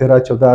13-14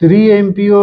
3 MPO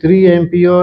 3 MPO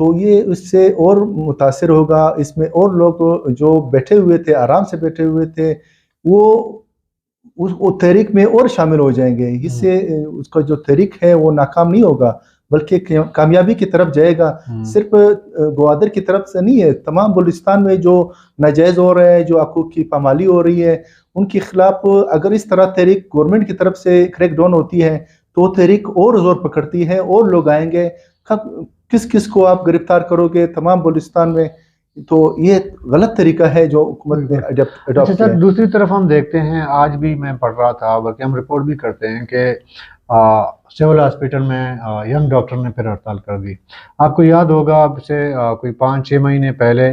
تو یہ اس سے اور متاثر ہوگا، اس میں اور لوگ جو بیٹھے ہوئے تھے، آرام سے بیٹھے ہوئے تھے، وہ اس تحریک میں اور شامل ہو جائیں گے. اس سے اس کا جو تحریک ہے وہ ناکام نہیں ہوگا بلکہ کامیابی کی طرف جائے گا. صرف گوادر کی طرف سے نہیں ہے، تمام بلوچستان میں جو ناجائز ہو رہا ہے، جو حقوق کی پامالی ہو رہی ہے، ان کے خلاف اگر اس طرح تحریک گورنمنٹ کی طرف سے کریک ڈاؤن ہوتی ہے تو تحریک اور زور پکڑتی ہے، اور لوگ آئیں گے. کس کس کو آپ گرفتار کرو گے تمام بلوچستان میں؟ تو یہ غلط طریقہ ہے جو حکومت نے اڈاپٹ کیا ہے. دوسری طرف ہم دیکھتے ہیں، آج بھی میں پڑھ رہا تھا بلکہ ہم رپورٹ بھی کرتے ہیں کہ سول ہاسپٹل میں ینگ ڈاکٹر نے پھر ہڑتال کر دی. آپ کو یاد ہوگا اب سے کوئی 5-6 مہینے پہلے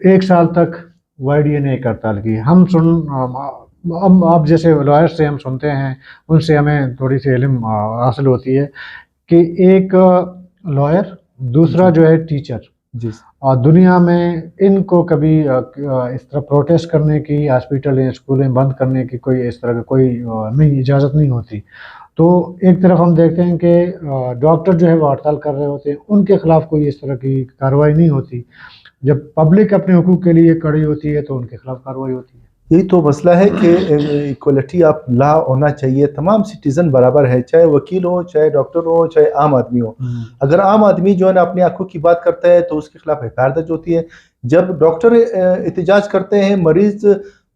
ایک سال تک وائی ڈی اے نے ایک ہڑتال کی. ہم آپ جیسے لائر سے ہم سنتے ہیں، ان سے ہمیں تھوڑی سی علم حاصل ہوتی ہے کہ ایک لائر، دوسرا جو ہے ٹیچر، جی دنیا میں ان کو کبھی اس طرح پروٹیسٹ کرنے کی، ہاسپٹل یا اسکولیں بند کرنے کی کوئی اس طرح کا کوئی نہیں اجازت نہیں ہوتی. تو ایک طرف ہم دیکھتے ہیں کہ ڈاکٹر جو ہے وہ ہڑتال کر رہے ہوتے ہیں، ان کے خلاف کوئی اس طرح کی کارروائی نہیں ہوتی. جب پبلک اپنے حقوق کے لیے کڑی ہوتی ہے تو ان کے خلاف کارروائی ہوتی ہے. یہی تو مسئلہ ہے کہ ایکوالٹی آف لا ہونا چاہیے، تمام سٹیزن برابر ہے، چاہے وکیل ہو، چاہے ڈاکٹر ہو، چاہے عام آدمی ہو. اگر عام آدمی جو ہے نا اپنے حقوق کی بات کرتا ہے تو اس کے خلاف ایف آئی آر درج ہوتی ہے. جب ڈاکٹر احتجاج کرتے ہیں، مریض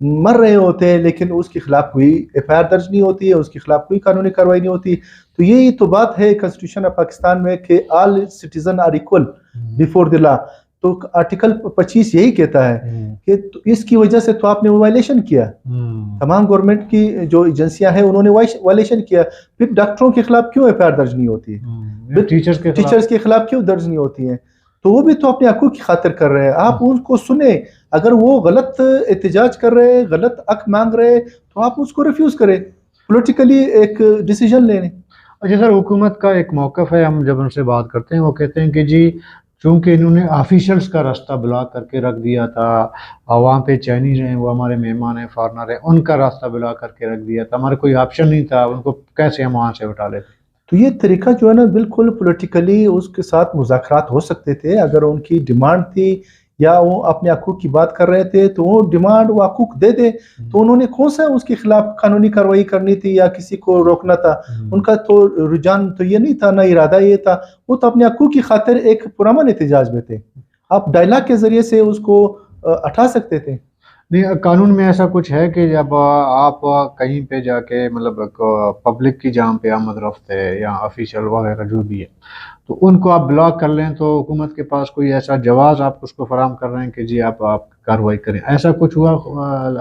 مر رہے ہوتے ہیں، لیکن اس کے خلاف کوئی ایف آئی آر درج نہیں ہوتی ہے، اس کے خلاف کوئی قانونی کارروائی نہیں ہوتی. تو یہی تو بات ہے کنسٹیٹیوشن آف پاکستان میں کہ all citizen are equal before the law. تو آرٹیکل 25 یہی کہتا ہے کہ اس کی وجہ سے تو آپ نے وائلیشن کیا. تمام گورنمنٹ کی جو ایجنسیاں ہیں انہوں نے وائلیشن کیا. پھر ڈاکٹروں کے خلاف کیوں ایف آئی آر درج نہیں ہوتی ہے؟ ٹیچرز کے خلاف کیوں درج نہیں ہوتی ہیں؟ تو وہ بھی تو اپنے حقوق کی خاطر کر رہے ہیں. آپ ان کو سنیں، اگر وہ غلط احتجاج کر رہے ہیں، غلط حق مانگ رہے ہیں، تو آپ اس کو ریفیوز کریں، پولیٹیکلی ایک ڈیسیجن لیں. اچھا سر، حکومت کا ایک موقف ہے، ہم جب ان سے بات کرتے ہیں وہ کہتے ہیں کہ جی چونکہ انہوں نے آفیشلز کا راستہ بلاک کر کے رکھ دیا تھا، وہاں پہ چائنیز ہیں، وہ ہمارے مہمان ہیں، فارنر ہیں، ان کا راستہ بلاک کر کے رکھ دیا تھا، ہمارا کوئی آپشن نہیں تھا، ان کو کیسے ہم وہاں سے اٹھا لیتے. تو یہ طریقہ جو ہے نا بالکل پولیٹیکلی اس کے ساتھ مذاکرات ہو سکتے تھے. اگر ان کی ڈیمانڈ تھی یا وہ اپنے حقوق کی بات کر رہے تھے تو وہ ڈیمانڈ و حقوق دے دے. تو انہوں نے کون سا اس کے خلاف قانونی کارروائی کرنی تھی یا کسی کو روکنا تھا؟ ان کا تو رجحان تو یہ نہیں تھا، نہ ارادہ یہ تھا. وہ تو اپنے حقوق کی خاطر ایک پرامن احتجاج میں تھے. آپ ڈائلاگ کے ذریعے سے اس کو ہٹا سکتے تھے. نہیں، قانون میں ایسا کچھ ہے کہ جب آپ کہیں پہ جا کے مطلب پبلک کی جہاں پہ آمد رفت ہے یا آفیشل وغیرہ جو بھی ہے، تو ان کو آپ بلاک کر لیں تو حکومت کے پاس کوئی ایسا جواز آپ اس کو فراہم کر رہے ہیں کہ جی آپ کارروائی کریں؟ ایسا کچھ ہوا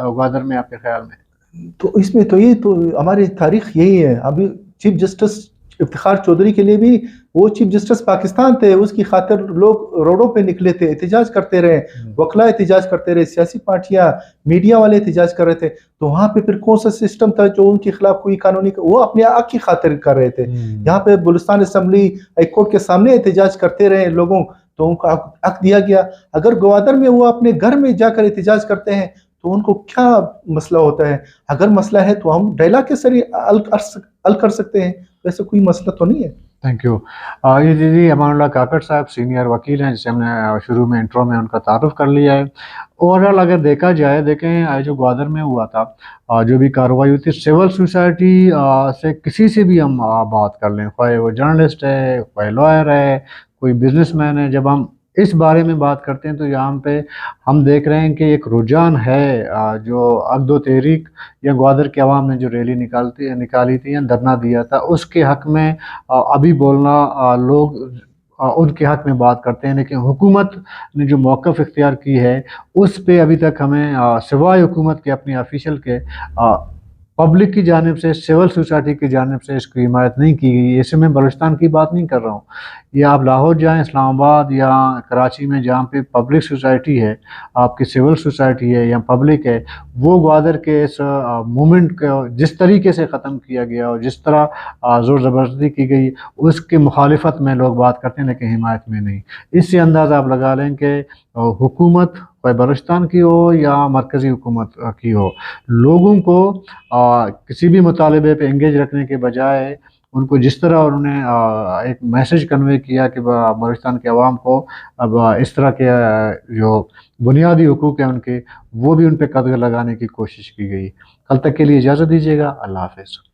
گوادر میں آپ کے خیال میں؟ تو اس میں تو یہ تو ہماری تاریخ یہی ہے. ابھی چیف جسٹس افتخار چودھری کے لیے بھی، وہ چیف جسٹس پاکستان تھے، اس کی خاطر لوگ روڈوں پہ نکلے تھے، احتجاج کرتے رہے، وکلا احتجاج کرتے رہے، سیاسی پارٹیاں، میڈیا والے احتجاج کر رہے تھے. تو وہاں پہ پھر کون سا سسٹم تھا جو ان کے خلاف کوئی قانونی، وہ اپنے حق کی خاطر کر رہے تھے. یہاں پہ بلوچستان اسمبلی ہائی کورٹ کے سامنے احتجاج کرتے رہے لوگوں، تو ان کو حق دیا گیا. اگر گوادر میں وہ اپنے گھر میں جا کر احتجاج کرتے ہیں تو ان کو کیا مسئلہ ہوتا ہے؟ اگر مسئلہ ہے تو ہم ڈائلاگ کے ذریعے حل کر سکتے ہیں، ویسے کوئی مسئلہ تو نہیں ہے. Thank you. یہ جی امان اللہ کاکڑ صاحب سینئر وکیل ہیں، جسے ہم نے شروع میں انٹرو میں ان کا تعارف کر لیا ہے. اوورآل اگر دیکھا جائے، دیکھیں جو گوادر میں ہوا تھا، جو بھی کارروائی ہوئی تھی، سول سوسائٹی سے کسی سے بھی ہم بات کر لیں، خواہ وہ جرنلسٹ ہے، خواہ لائر ہے، کوئی بزنس مین ہے، جب ہم اس بارے میں بات کرتے ہیں تو یہاں پہ ہم دیکھ رہے ہیں کہ ایک رجحان ہے. جو عقد و تحریک یا گوادر کے عوام نے جو ریلی نکالی تھی یا دھرنا دیا تھا، اس کے حق میں ابھی بولنا، لوگ ان کے حق میں بات کرتے ہیں، لیکن حکومت نے جو موقف اختیار کی ہے اس پہ ابھی تک ہمیں سوائے حکومت کے اپنی آفیشل کے پبلک کی جانب سے، سول سوسائٹی کی جانب سے اس کی حمایت نہیں کی گئی. اس میں بلوچستان کی بات نہیں کر رہا ہوں، یا آپ لاہور جائیں، اسلام آباد یا کراچی میں جہاں پہ پبلک سوسائٹی ہے، آپ کی سول سوسائٹی ہے یا پبلک ہے، وہ گوادر کے اس مومنٹ کو جس طریقے سے ختم کیا گیا اور جس طرح زور زبردستی کی گئی، اس کی مخالفت میں لوگ بات کرتے ہیں لیکن حمایت میں نہیں. اس سے اندازہ آپ لگا لیں کہ حکومت کوئی بلوچستان کی ہو یا مرکزی حکومت کی ہو، لوگوں کو کسی بھی مطالبے پہ انگیج رکھنے کے بجائے ان کو جس طرح انہوں نے ایک میسج کنوے کیا کہ بلوچستان کے عوام کو اب اس طرح کے جو بنیادی حقوق ہیں ان کے، وہ بھی ان پہ قدغن لگانے کی کوشش کی گئی۔ کل تک کے لیے اجازت دیجیے گا، اللہ حافظ۔